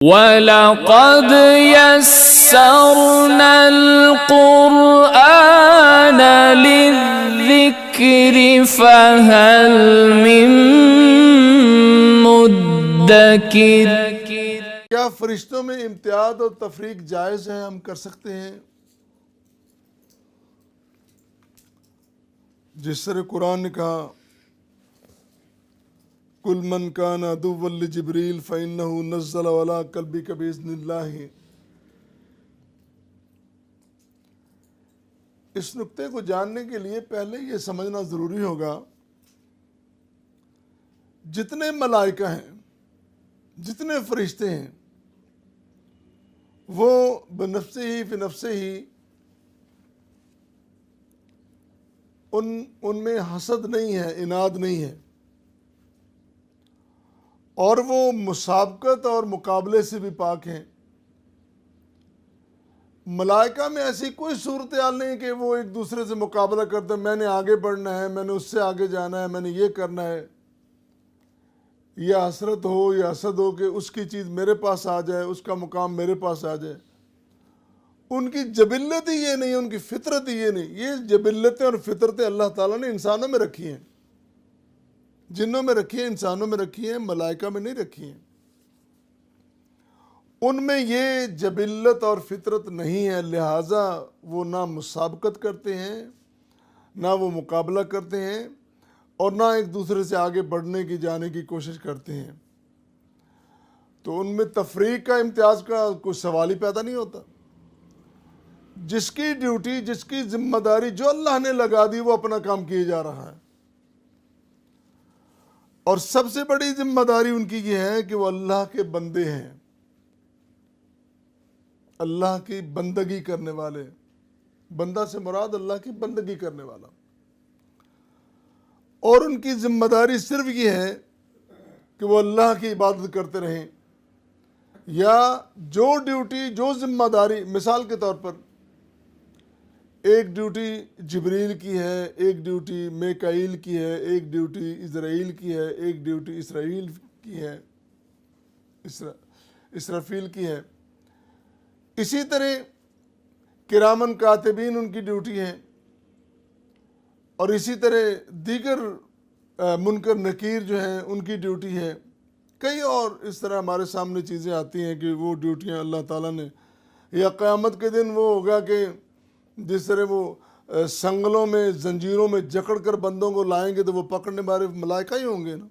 وَلَقَدْ يَسَّرْنَا الْقُرْآنَ لِلذِّكْرِ فَهَلْ مِن مُدَّكِرٍ۔ کیا فرشتوں میں امتیاز اور تفریق جائز ہے؟ ہم کر سکتے ہیں؟ جس طرح قرآن نے کہا کل من کان عدوا لجبریل فإنہ نزل علی قلبک بإذن اللہ۔ اس نقطے کو جاننے کے لیے پہلے یہ سمجھنا ضروری ہوگا جتنے ملائکہ ہیں، جتنے فرشتے ہیں، وہ بنفسہ ہی فی نفسہ ہی ان میں حسد نہیں ہے، اناد نہیں ہے، اور وہ مسابقت اور مقابلے سے بھی پاک ہیں۔ ملائکہ میں ایسی کوئی صورتحال نہیں کہ وہ ایک دوسرے سے مقابلہ کرتے ہیں، میں نے آگے بڑھنا ہے، میں نے اس سے آگے جانا ہے، میں نے یہ کرنا ہے، یا حسرت ہو یا حسد ہو کہ اس کی چیز میرے پاس آ جائے، اس کا مقام میرے پاس آ جائے۔ ان کی جبلت ہی یہ نہیں، ان کی فطرت ہی یہ نہیں۔ یہ جبلتیں اور فطرتیں اللہ تعالیٰ نے انسانوں میں رکھی ہیں، جنوں میں رکھی ہیں، انسانوں میں رکھی ہیں، ملائکہ میں نہیں رکھی ہیں۔ ان میں یہ جبلت اور فطرت نہیں ہے، لہٰذا وہ نہ مسابقت کرتے ہیں، نہ وہ مقابلہ کرتے ہیں، اور نہ ایک دوسرے سے آگے بڑھنے کی جانے کی کوشش کرتے ہیں۔ تو ان میں تفریق کا، امتیاز کا کوئی سوال ہی پیدا نہیں ہوتا۔ جس کی ڈیوٹی، جس کی ذمہ داری جو اللہ نے لگا دی، وہ اپنا کام کیے جا رہا ہے۔ اور سب سے بڑی ذمہ داری ان کی یہ ہے کہ وہ اللہ کے بندے ہیں، اللہ کی بندگی کرنے والے۔ بندہ سے مراد اللہ کی بندگی کرنے والا۔ اور ان کی ذمہ داری صرف یہ ہے کہ وہ اللہ کی عبادت کرتے رہیں، یا جو ڈیوٹی، جو ذمہ داری، مثال کے طور پر ایک ڈیوٹی جبریل کی ہے، ایک ڈیوٹی میکائیل کی ہے، ایک ڈیوٹی اسرائیل کی ہے، ایک ڈیوٹی اسرائیل کی ہے، اسرافیل کی ہے۔ اسی طرح کرامن کاتبین ان کی ڈیوٹی ہے، اور اسی طرح دیگر منکر نکیر جو ہیں ان کی ڈیوٹی ہے۔ کئی اور اس طرح ہمارے سامنے چیزیں آتی ہیں کہ وہ ڈیوٹیاں اللہ تعالیٰ نے، یا قیامت کے دن وہ ہوگا کہ جس طرح وہ سنگلوں میں، زنجیروں میں جکڑ کر بندوں کو لائیں گے تو وہ پکڑنے والے ملائکہ ہی ہوں گے نا۔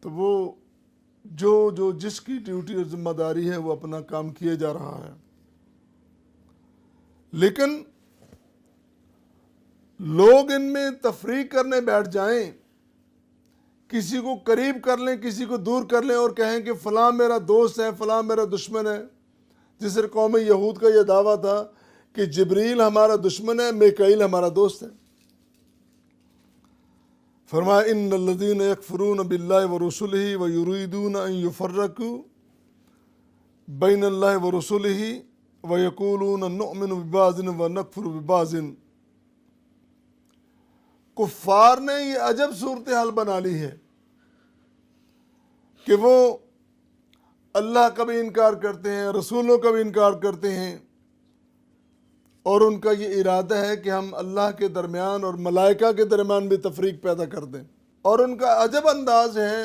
تو وہ جو جس کی ڈیوٹی اور ذمہ داری ہے وہ اپنا کام کیے جا رہا ہے۔ لیکن لوگ ان میں تفریق کرنے بیٹھ جائیں، کسی کو قریب کر لیں، کسی کو دور کر لیں، اور کہیں کہ فلاں میرا دوست ہے، فلاں میرا دشمن ہے۔ جس طرح قوم یہود کا یہ دعویٰ تھا کہ جبریل ہمارا دشمن ہے، میکائیل ہمارا دوست ہے۔ فرمایا ان الذین یکفرون باللہ ورسلہ ویریدون ان یفرقوا بین اللہ ورسلہ ویقولون نؤمن ببعض ونکفر ببعض۔ کفار نے یہ عجب صورتحال بنا لی ہے کہ وہ اللہ کا بھی انکار کرتے ہیں، رسولوں کا بھی انکار کرتے ہیں، اور ان کا یہ ارادہ ہے کہ ہم اللہ کے درمیان اور ملائکہ کے درمیان بھی تفریق پیدا کر دیں۔ اور ان کا عجب انداز ہے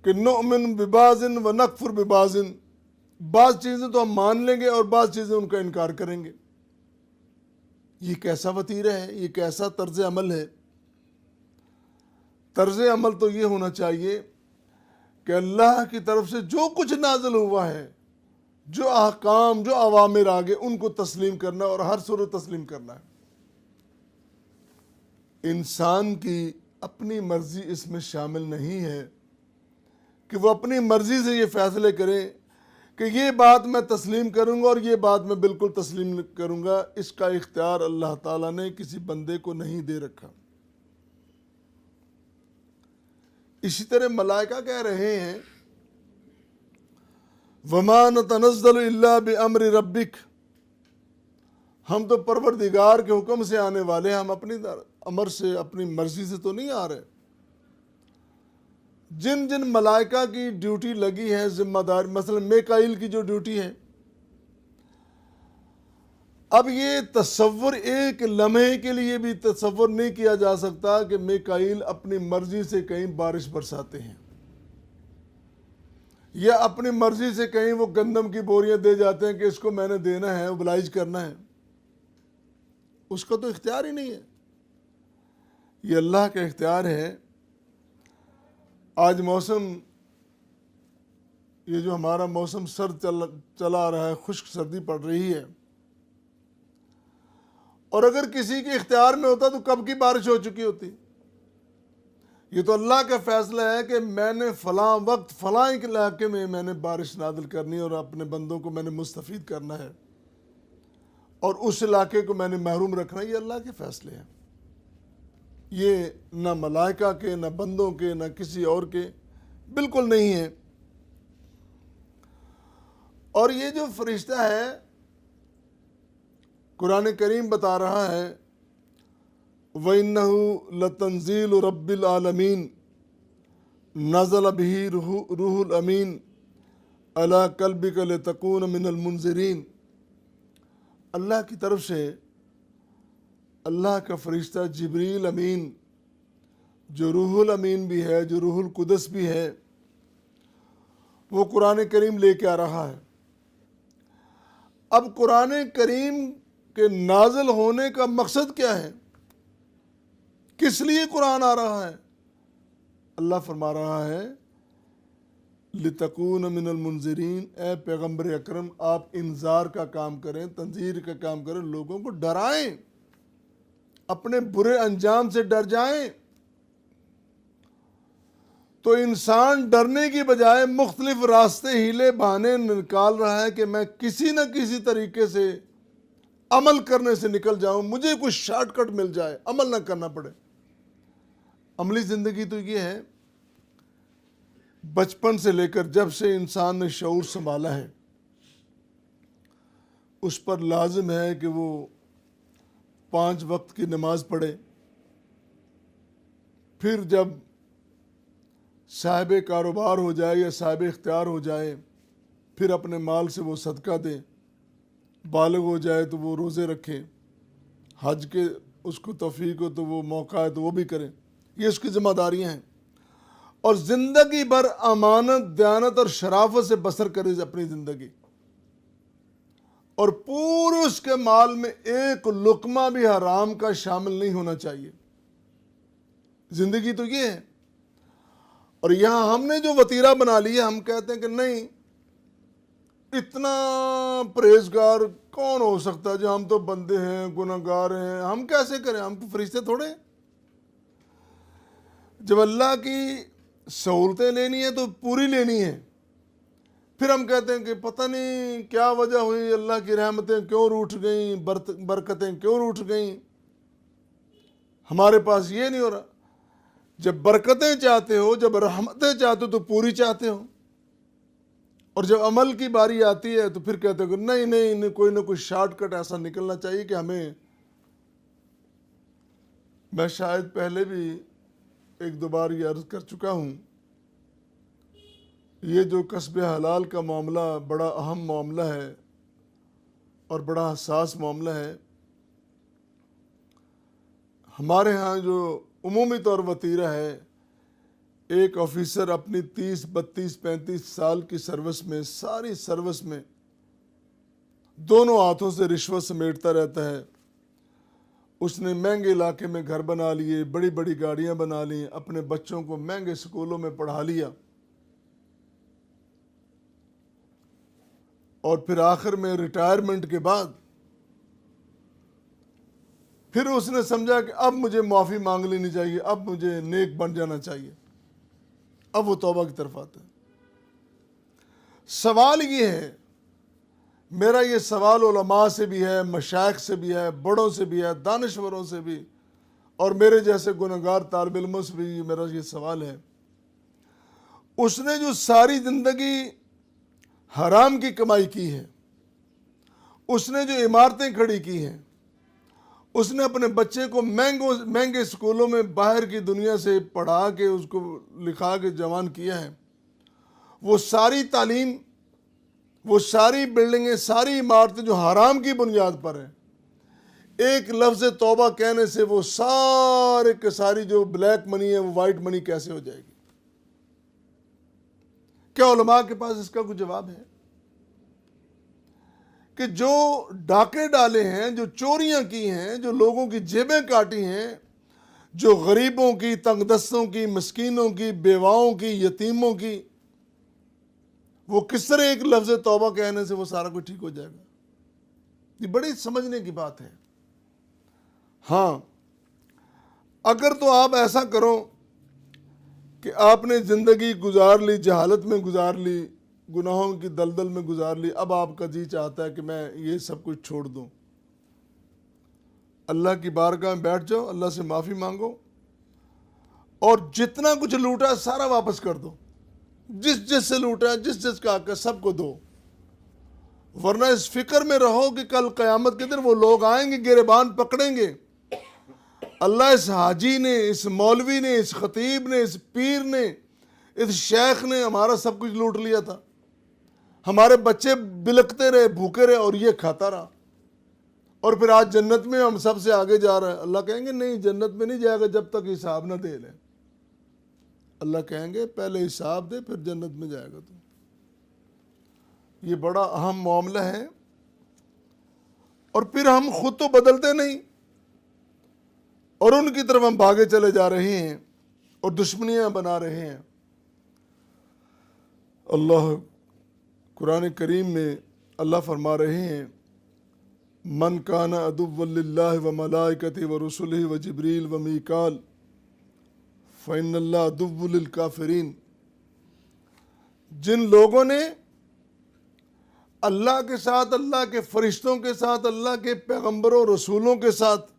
کہ نؤمن ببعض ونکفر ببعض، بعض چیزیں تو ہم مان لیں گے اور بعض چیزیں ان کا انکار کریں گے۔ یہ کیسا وتیرہ ہے، یہ کیسا طرز عمل ہے؟ طرز عمل تو یہ ہونا چاہیے کہ اللہ کی طرف سے جو کچھ نازل ہوا ہے، جو احکام، جو اوامر آگے، ان کو تسلیم کرنا اور ہر صورت تسلیم کرنا ہے۔ انسان کی اپنی مرضی اس میں شامل نہیں ہے کہ وہ اپنی مرضی سے یہ فیصلے کرے کہ یہ بات میں تسلیم کروں گا اور یہ بات میں بالکل تسلیم کروں گا۔ اس کا اختیار اللہ تعالیٰ نے کسی بندے کو نہیں دے رکھا۔ اسی طرح ملائکہ کہہ رہے ہیں وَمَا نَتَنَزَّلُ إِلَّا بِأَمْرِ رَبِّكَ، ہم تو پروردگار کے حکم سے آنے والے ہیں، ہم اپنی امر سے، اپنی مرضی سے تو نہیں آ رہے۔ جن جن ملائکہ کی ڈیوٹی لگی ہے ذمہ دار، مثلا میکائیل کی جو ڈیوٹی ہے، اب یہ تصور ایک لمحے کے لیے بھی تصور نہیں کیا جا سکتا کہ میکائیل اپنی مرضی سے کہیں بارش برساتے ہیں، یا اپنی مرضی سے کہیں وہ گندم کی بوریاں دے جاتے ہیں کہ اس کو میں نے دینا ہے، اوبلائج کرنا ہے۔ اس کا تو اختیار ہی نہیں ہے، یہ اللہ کا اختیار ہے۔ آج موسم، یہ جو ہمارا موسم سرد چلا آ رہا ہے، خشک سردی پڑ رہی ہے، اور اگر کسی کے اختیار میں ہوتا تو کب کی بارش ہو چکی ہوتی۔ یہ تو اللہ کا فیصلہ ہے کہ میں نے فلاں وقت فلاں علاقے میں نے بارش نازل کرنی ہے اور اپنے بندوں کو میں نے مستفید کرنا ہے، اور اس علاقے کو میں نے محروم رکھنا ہے۔ یہ اللہ کے فیصلے ہیں، یہ نہ ملائکہ کے، نہ بندوں کے، نہ کسی اور کے، بالکل نہیں ہے۔ اور یہ جو فرشتہ ہے، قرآن کریم بتا رہا ہے وَإِنَّهُ لَتَنزِيلُ رَبِّ الْعَالَمِينَ نَزَلَ بِهِ روح الامین عَلَى قَلْبِكَ لِتَكُونَ مِنَ الْمُنذِرِينَ۔ اللہ کی طرف سے اللہ کا فرشتہ جبریل امین، جو روح الامین بھی ہے، جو روح القدس بھی ہے، وہ قرآن کریم لے کے آ رہا ہے۔ اب قرآن کریم کے نازل ہونے کا مقصد کیا ہے؟ کس لیے قرآن آ رہا ہے؟ اللہ فرما رہا ہے لِتَكُونَ مِنَ الْمُنذِرِينَ، اے پیغمبر اکرم آپ انذار کا کام کریں، تنذیر کا کام کریں، لوگوں کو ڈرائیں، اپنے برے انجام سے ڈر جائیں۔ تو انسان ڈرنے کی بجائے مختلف راستے، ہیلے بہانے نکال رہا ہے کہ میں کسی نہ کسی طریقے سے عمل کرنے سے نکل جاؤں، مجھے کچھ شارٹ کٹ مل جائے، عمل نہ کرنا پڑے۔ عملی زندگی تو یہ ہے، بچپن سے لے کر جب سے انسان نے شعور سنبھالا ہے، اس پر لازم ہے کہ وہ 5 وقت کی نماز پڑھے، پھر جب صاحب کاروبار ہو جائے یا صاحب اختیار ہو جائے، پھر اپنے مال سے وہ صدقہ دے، بالغ ہو جائے تو وہ روزے رکھے، حج کے اس کو توفیق ہو تو وہ موقع ہے تو وہ بھی کرے، یہ اس کی ذمہ داریاں ہیں۔ اور زندگی بھر امانت، دیانت اور شرافت سے بسر کرے اپنی زندگی، اور پورے اس کے مال میں ایک لقمہ بھی حرام کا شامل نہیں ہونا چاہیے۔ زندگی تو یہ ہے۔ اور یہاں ہم نے جو وتیرہ بنا لیا، ہم کہتے ہیں کہ نہیں، اتنا پرہیزگار کون ہو سکتا ہے، جو ہم تو بندے ہیں، گناہگار ہیں، ہم کیسے کریں، ہم کو فرشتے تھوڑے ہیں۔ جب اللہ کی سہولتیں لینی ہیں تو پوری لینی ہے، پھر ہم کہتے ہیں کہ پتہ نہیں کیا وجہ ہوئی، اللہ کی رحمتیں کیوں روٹھ گئیں، برکتیں کیوں روٹھ گئیں، ہمارے پاس یہ نہیں ہو رہا۔ جب برکتیں چاہتے ہو، جب رحمتیں چاہتے ہو تو پوری چاہتے ہو، اور جب عمل کی باری آتی ہے تو پھر کہتے ہو کہ نہیں کوئی نہ کوئی شارٹ کٹ ایسا نکلنا چاہیے کہ ہمیں۔ میں شاید پہلے بھی 1-2 بار یہ عرض کر چکا ہوں، یہ جو کسب حلال کا معاملہ بڑا اہم معاملہ ہے اور بڑا حساس معاملہ ہے۔ ہمارے ہاں جو عمومی طور وتیرہ ہے، ایک آفیسر اپنی 30، 32، 35 سال کی سروس میں، ساری سروس میں دونوں ہاتھوں سے رشوت سمیٹتا رہتا ہے۔ اس نے مہنگے علاقے میں گھر بنا لیے، بڑی بڑی گاڑیاں بنا لی، اپنے بچوں کو مہنگے سکولوں میں پڑھا لیا، اور پھر آخر میں ریٹائرمنٹ کے بعد پھر اس نے سمجھا کہ اب مجھے معافی مانگ لینی چاہیے، اب مجھے نیک بن جانا چاہیے، اب وہ توبہ کی طرف آتا ہے۔ سوال یہ ہے، میرا یہ سوال علماء سے بھی ہے، مشائخ سے بھی ہے، بڑوں سے بھی ہے، دانشوروں سے بھی، اور میرے جیسے گنہگار طالب علموں سے بھی میرا یہ سوال ہے، اس نے جو ساری زندگی حرام کی کمائی کی ہے، اس نے جو عمارتیں کھڑی کی ہیں، اس نے اپنے بچے کو مہنگے اسکولوں میں باہر کی دنیا سے پڑھا کے اس کو لکھا کے جوان کیا ہے. وہ ساری تعلیم، وہ ساری بلڈنگیں، ساری عمارتیں جو حرام کی بنیاد پر ہیں، ایک لفظ توبہ کہنے سے وہ سارے کے ساری جو بلیک منی ہے وہ وائٹ منی کیسے ہو جائے گی؟ کیا علماء کے پاس اس کا کوئی جواب ہے؟ کہ جو ڈاکے ڈالے ہیں، جو چوریاں کی ہیں، جو لوگوں کی جیبیں کاٹی ہیں، جو غریبوں کی، تنگ دستوں کی، مسکینوں کی، بیواؤں کی، یتیموں کی، وہ کس طرح ایک لفظ توبہ کہنے سے وہ سارا کچھ ٹھیک ہو جائے گا؟ یہ بڑی سمجھنے کی بات ہے. ہاں، اگر تو آپ ایسا کرو کہ آپ نے زندگی گزار لی، جہالت میں گزار لی، گناہوں کی دلدل میں گزار لی، اب آپ کا جی چاہتا ہے کہ میں یہ سب کچھ چھوڑ دوں، اللہ کی بارگاہ میں بیٹھ جاؤ، اللہ سے معافی مانگو، اور جتنا کچھ لوٹا سارا واپس کر دو. جس سے لوٹا، جس کا حق ہے سب کو دو. ورنہ اس فکر میں رہو کہ کل قیامت کے دن وہ لوگ آئیں گے، گریبان پکڑیں گے، اللہ اس حاجی نے، اس مولوی نے، اس خطیب نے، اس پیر نے، اس شیخ نے ہمارا سب کچھ لوٹ لیا تھا، ہمارے بچے بلکتے رہے، بھوکے رہے، اور یہ کھاتا رہا، اور پھر آج جنت میں ہم سب سے آگے جا رہے ہیں. اللہ کہیں گے نہیں، جنت میں نہیں جائے گا جب تک حساب نہ دے لیں. اللہ کہیں گے پہلے حساب دے پھر جنت میں جائے گا. تو یہ بڑا اہم معاملہ ہے، اور پھر ہم خود تو بدلتے نہیں، اور ان کی طرف ہم بھاگے چلے جا رہے ہیں اور دشمنیاں بنا رہے ہیں. اللہ قرآن کریم میں اللہ فرما رہے ہیں، من کان عدوا للہ وملائکتہ ورسلہ وجبریل ومیکال فإن اللہ عدو للکافرین. جن لوگوں نے اللہ کے ساتھ، اللہ کے فرشتوں کے ساتھ، اللہ کے پیغمبروں رسولوں کے ساتھ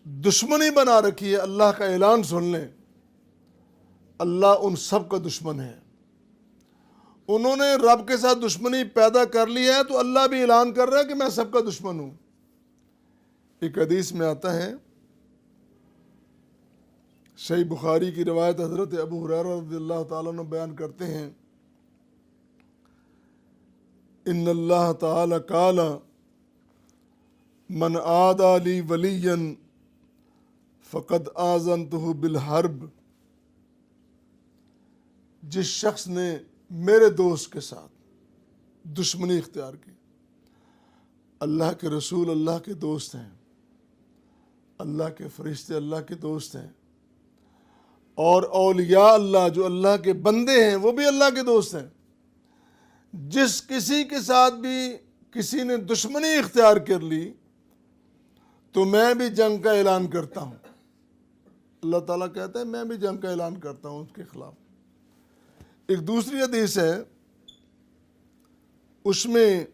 دشمنی بنا رکھی ہے، اللہ کا اعلان سن لیں، اللہ ان سب کا دشمن ہے. انہوں نے رب کے ساتھ دشمنی پیدا کر لی ہے تو اللہ بھی اعلان کر رہا ہے کہ میں سب کا دشمن ہوں. ایک حدیث میں آتا ہے، صحیح بخاری کی روایت، حضرت ابو ہریرہ رضی اللہ تعالیٰ عنہ بیان کرتے ہیں، ان اللہ تعالی قال من عادى لی ولیا فقد آذنتہ بالحرب. جس شخص نے میرے دوست کے ساتھ دشمنی اختیار کی، اللہ کے رسول اللہ کے دوست ہیں، اللہ کے فرشتے اللہ کے دوست ہیں، اور اولیاء اللہ جو اللہ کے بندے ہیں وہ بھی اللہ کے دوست ہیں. جس کسی کے ساتھ بھی کسی نے دشمنی اختیار کر لی تو میں بھی جنگ کا اعلان کرتا ہوں. اللہ تعالیٰ کہتا ہے میں بھی جنگ کا اعلان کرتا ہوں اس کے خلاف. ایک دوسری حدیث ہے، اس میں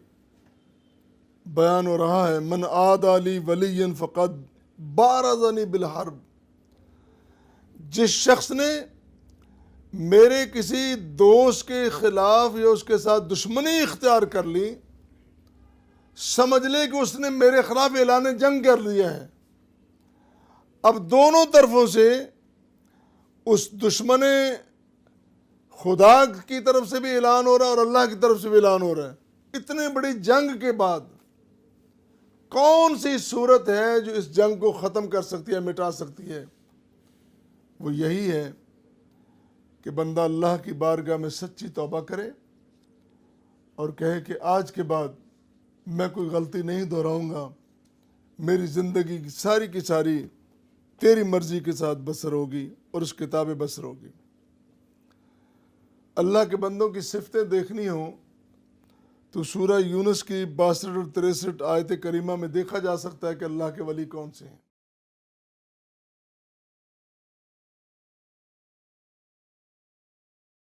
بیان ہو رہا ہے، من عادى لی ولیا فقد بارزنی بالحرب. جس شخص نے میرے کسی دوست کے خلاف یا اس کے ساتھ دشمنی اختیار کر لی، سمجھ لے کہ اس نے میرے خلاف اعلان جنگ کر لیا ہے. اب دونوں طرفوں سے اس دشمن خدا کی طرف سے بھی اعلان ہو رہا ہے اور اللہ کی طرف سے بھی اعلان ہو رہا ہے. اتنے بڑی جنگ کے بعد کون سی صورت ہے جو اس جنگ کو ختم کر سکتی ہے، مٹا سکتی ہے؟ وہ یہی ہے کہ بندہ اللہ کی بارگاہ میں سچی توبہ کرے اور کہے کہ آج کے بعد میں کوئی غلطی نہیں دہراؤں گا، میری زندگی ساری کی ساری تیری مرضی کے ساتھ بسر ہوگی اور اس کتاب بسر ہوگی. اللہ کے بندوں کی صفتیں دیکھنی ہوں تو سورہ یونس کی 62 اور 63 آیت کریمہ میں دیکھا جا سکتا ہے کہ اللہ کے ولی کون سے ہیں.